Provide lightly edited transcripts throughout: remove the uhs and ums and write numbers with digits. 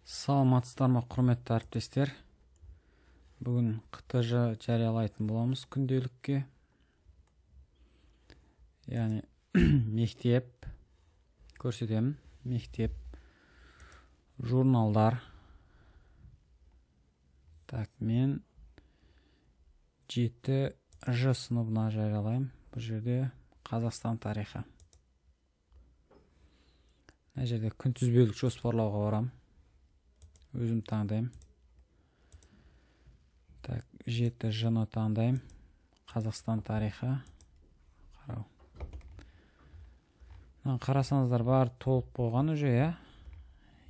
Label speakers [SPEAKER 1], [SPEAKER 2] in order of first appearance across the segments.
[SPEAKER 1] Саламатсыздарма, құрметті әріптестер. Бүгін қтж жариялайтын боламыз күнделікке. Яғни мектеп көрсетемін. Мектеп, журналдар. Так, мен 7Ж сыныбына жариялаймын. Бұл жерде Қазақстан тарихы. Мына жерде күнтізбелік жоспарлауға барам. Өзім таңдайым. Так, 7Ж-ны таңдайым. Қазақстан тарихы. Қарау. Қарасаңыздар, бар толып болған уже, я.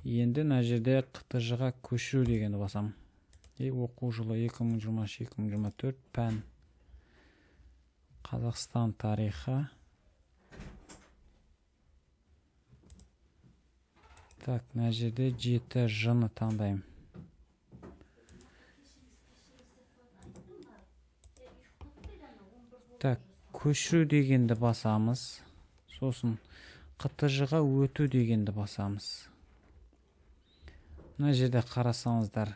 [SPEAKER 1] Енді мына жерде қтж-ға көшіру дегенді басам. Оқу жылы 2023-2024 пән. Қазақстан тарихы. Так, мына жерде 7Ж-ны таңдайым. Так, көшіру дегенді басамыз. Сосын қтж-ға өту дегенді басамыз. Мына жерде қарасаңыздар,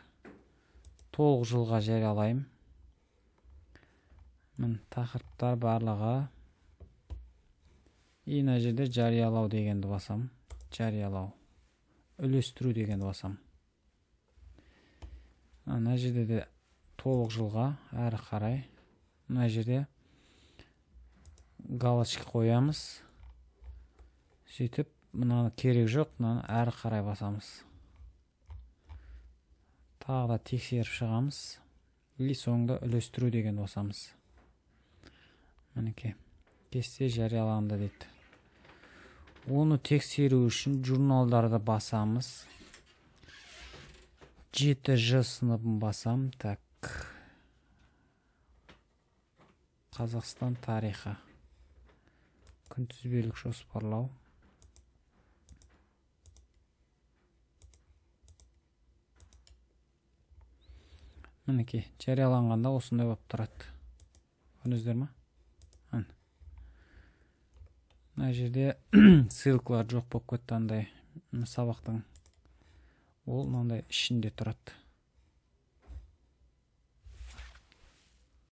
[SPEAKER 1] толық жылға жариялайым. Мін тақырыптар барлығы. Мына жерде жариялау дегенді басам. Жариялау. Үлестіру дегенді басам. Мына жерде де толық жылға әрі қарай. Мына жерде галочка қоямыз. Сөйтіп, мынаны керек жоқ, мынаны әрі қарай басамыз. Тағы да тексеріп шығамыз. И соңында үлестіру дегенді басамыз. Мінеке, кесте жарияланды дейді. Оны тексеру үшін журналдарды басамыз. 7Ж сыныбын басам. Так. Қазақстан тарихы. Күнтізбелік жоспарлау. Мінеке, жарияланғанда осындай болып тұрады. Көрдіңіздер ме? Мына жерде ссылкалар жоқ болып кетті, андай сабақтың. Ол мынандай ішінде тұрады.